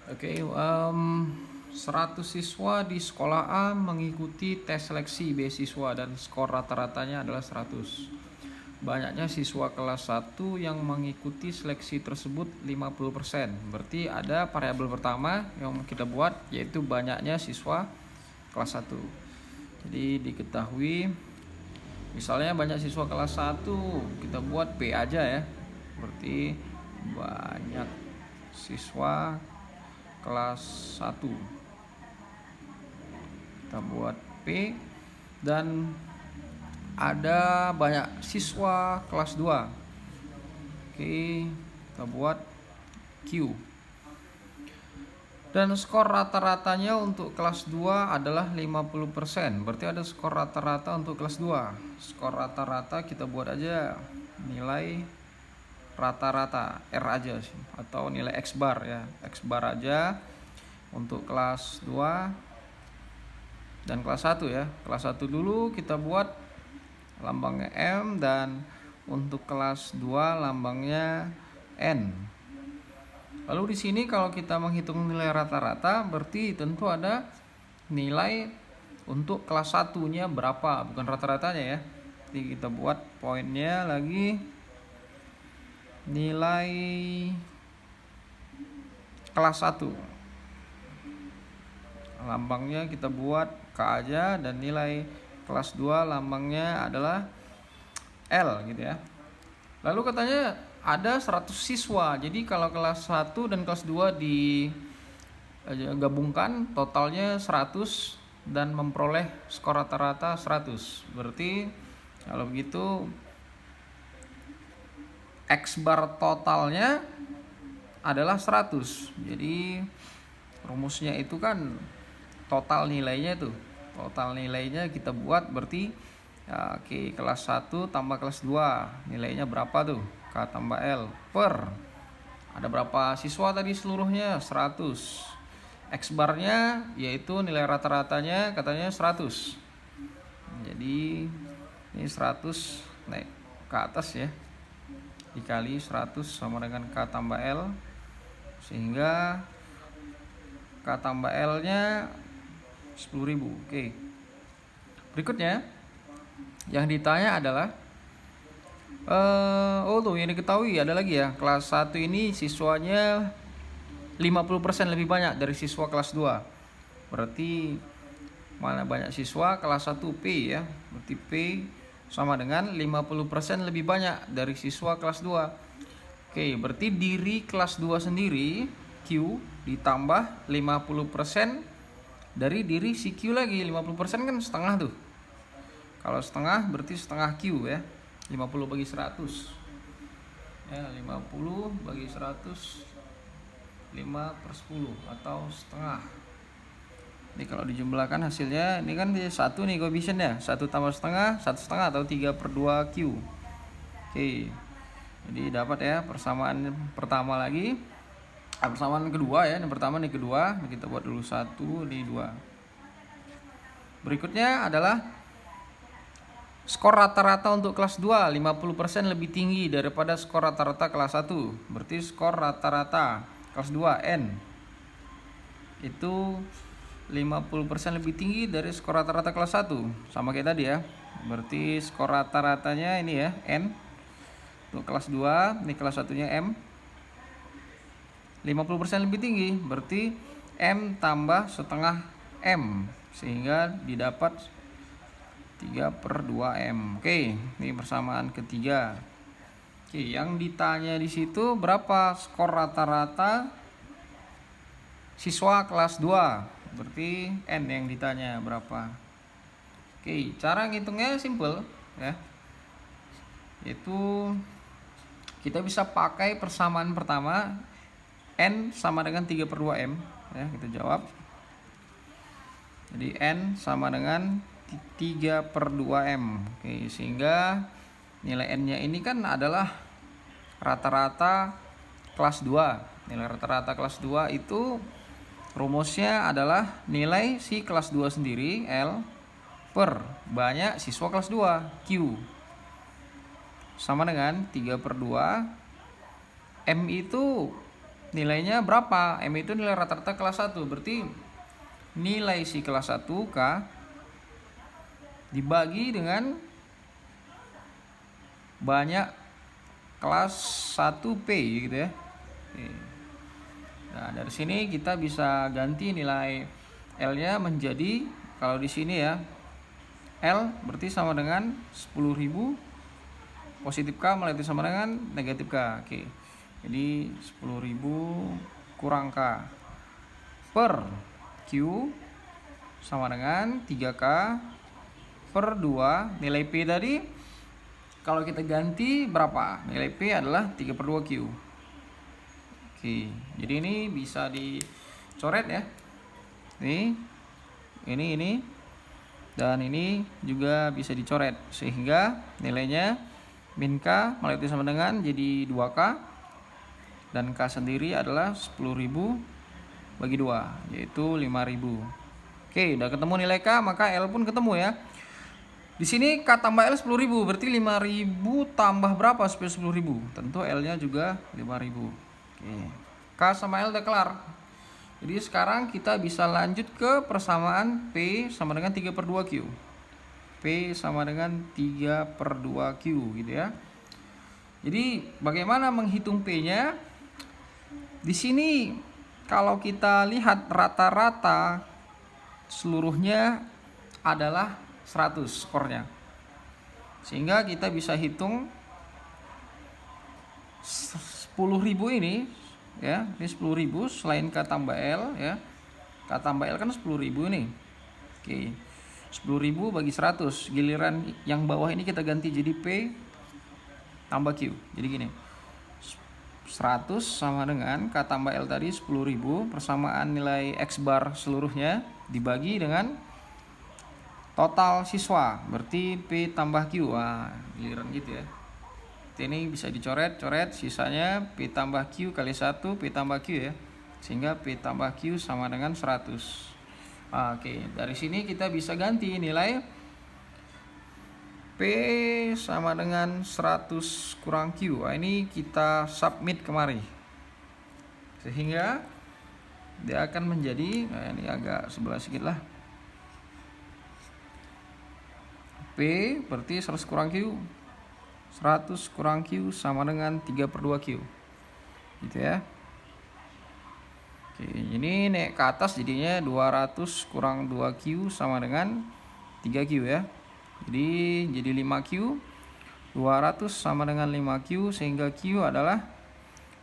Oke, 100 siswa di sekolah A mengikuti tes seleksi beasiswa dan skor rata-ratanya adalah 100. Banyaknya siswa kelas 1 yang mengikuti seleksi tersebut 50%. Berarti ada variabel pertama yang kita buat yaitu banyaknya siswa kelas 1. Jadi diketahui misalnya banyak siswa kelas 1, kita buat P aja ya. Berarti banyak siswa kelas 1, kita buat P. Dan ada banyak siswa kelas 2, oke, kita buat Q. Dan skor rata-ratanya untuk kelas 2 adalah 50%. Berarti ada skor rata-rata untuk kelas 2. Skor rata-rata kita buat aja nilai rata-rata R aja sih, atau nilai X bar ya. X bar aja untuk kelas 2 dan kelas 1 ya. Kelas 1 dulu kita buat lambangnya M, dan untuk kelas 2 lambangnya N. Lalu di sini kalau kita menghitung nilai rata-rata, berarti tentu ada nilai untuk kelas 1-nya berapa, bukan rata-ratanya ya. Jadi kita buat poinnya lagi nilai kelas 1. Lambangnya kita buat K aja, dan nilai kelas 2 lambangnya adalah L gitu ya. Lalu katanya ada 100 siswa. Jadi kalau kelas 1 dan kelas 2 digabungkan totalnya 100 dan memperoleh skor rata-rata 100. Berarti kalau begitu X bar totalnya adalah 100. Jadi rumusnya itu kan total nilainya tuh. Total nilainya kita buat berarti ya, oke, kelas 1 tambah kelas 2 nilainya berapa tuh? K tambah L per ada berapa siswa tadi seluruhnya? 100. X barnya yaitu nilai rata-ratanya katanya 100. Jadi ini 100 naik ke atas ya, dikali 100 sama dengan K tambah L, sehingga K tambah L nya 10.000. Oke. Berikutnya yang ditanya adalah tuh yang diketahui ada lagi ya, kelas 1 ini siswanya 50% lebih banyak dari siswa kelas 2. Berarti mana banyak siswa kelas 1 P ya. Berarti P sama dengan 50% lebih banyak dari siswa kelas 2. Oke, berarti diri kelas 2 sendiri Q ditambah 50% dari diri si Q lagi. 50% kan setengah tuh. Kalau setengah berarti setengah Q ya. 50 bagi 100 ya, 50 bagi 100 5/10 atau setengah. Ini kalau dijumlahkan hasilnya, ini kan 1 nih koefisiennya, 1 tambah setengah, 1 setengah atau 3/2 Q. Oke, jadi dapat ya persamaan pertama lagi, persamaan kedua ya. Ini pertama, ini kedua. Kita buat dulu 1, ini 2. Berikutnya adalah skor rata-rata untuk kelas 2 50% lebih tinggi daripada skor rata-rata kelas 1. Berarti skor rata-rata kelas 2 N itu 50% lebih tinggi dari skor rata-rata kelas 1. Sama kayak tadi ya. Berarti skor rata-ratanya ini ya N untuk kelas 2, ini kelas 1-nya M. 50% lebih tinggi, berarti M tambah setengah M, sehingga didapat 3/2M. Oke, ini persamaan ketiga. Oke, yang ditanya di situ berapa skor rata-rata siswa kelas 2. Berarti N yang ditanya berapa. Oke, cara ngitungnya simple ya. Itu kita bisa pakai persamaan pertama, N sama dengan 3/2M ya, kita jawab. Jadi N sama dengan 3/2M. Oke, sehingga nilai N-nya ini kan adalah rata-rata kelas 2. Nilai rata-rata kelas 2 itu rumusnya adalah nilai si kelas 2 sendiri L per banyak siswa kelas 2 Q sama dengan 3/2. M itu nilainya berapa? M itu nilai rata-rata kelas 1. Berarti nilai si kelas 1 K dibagi dengan banyak kelas 1 P gitu ya. Nah, dari sini kita bisa ganti nilai L-nya menjadi, kalau di sini ya, L berarti sama dengan 10.000 positif K melewati sama dengan negatif K. Oke. Jadi 10.000 kurang K per Q sama dengan 3K per 2. Nilai P tadi kalau kita ganti berapa? Nilai P adalah 3 per 2 Q. Oke, jadi ini bisa dicoret ya. Ini dan ini juga bisa dicoret sehingga nilainya min K melewati sama dengan jadi 2K dan K sendiri adalah 10.000 bagi 2 yaitu 5.000. Oke, udah ketemu nilai K, maka L pun ketemu ya. Di sini K tambah L 10.000, berarti 5.000 tambah berapa supaya 10.000? Tentu L-nya juga 5.000. Oke. K sama L udah kelar. Jadi sekarang kita bisa lanjut ke persamaan P sama dengan 3 per 2 Q. P sama dengan 3 per 2 Q gitu ya. Jadi bagaimana menghitung P-nya? Di sini kalau kita lihat rata-rata seluruhnya adalah 100 skornya. Sehingga kita bisa hitung 10.000 ini ya, ini 10.000 selain K tambah L ya. K tambah L kan 10.000 nih. Oke. 10.000 bagi 100. Giliran yang bawah ini kita ganti jadi P tambah Q. Jadi gini. 100 sama dengan K tambah L tadi 10.000 persamaan nilai X bar seluruhnya dibagi dengan total siswa, berarti P tambah Q. Wah, giliran gitu ya. Ini bisa dicoret-coret, sisanya P tambah Q kali 1 P tambah Q ya. Sehingga P tambah Q sama dengan 100. Oke, dari sini kita bisa ganti nilai P sama dengan 100 kurang Q. Nah, ini kita submit kemari. Sehingga dia akan menjadi, nah ini agak sebelah sedikit lah. P berarti 100 kurang Q. 100 kurang Q sama dengan 3 per 2 Q. Gitu ya. Oke, ini naik ke atas jadinya 200 kurang 2 Q sama dengan 3 Q ya. Jadi 5 Q. 200 sama dengan 5 Q sehingga Q adalah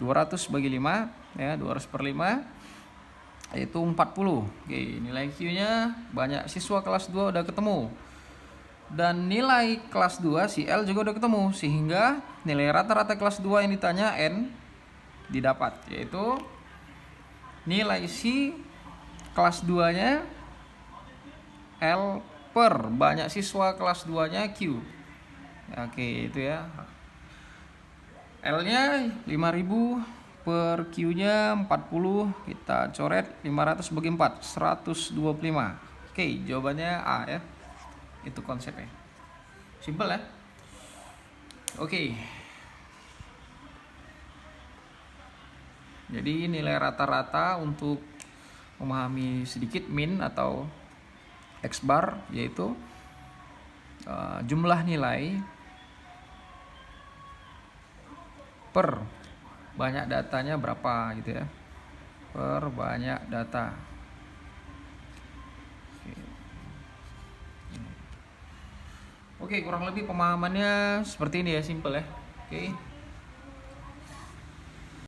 200 bagi 5 ya, 200 per 5 yaitu 40. Oke, nilai Q-nya banyak siswa kelas 2 udah ketemu. Dan nilai kelas 2 si L juga udah ketemu, sehingga nilai rata-rata kelas 2 yang ditanya N didapat, yaitu nilai si kelas 2 nya L per banyak siswa kelas 2 nya Q. Oke, itu ya. L nya 5.000 per Q nya 40, kita coret 500 bagi 4 125. Oke, jawabannya A ya. Itu konsepnya, simple ya. Oke, jadi nilai rata-rata untuk memahami sedikit min atau X bar yaitu jumlah nilai per banyak datanya berapa gitu ya, per banyak data. Oke, kurang lebih pemahamannya seperti ini ya, simple ya. Oke.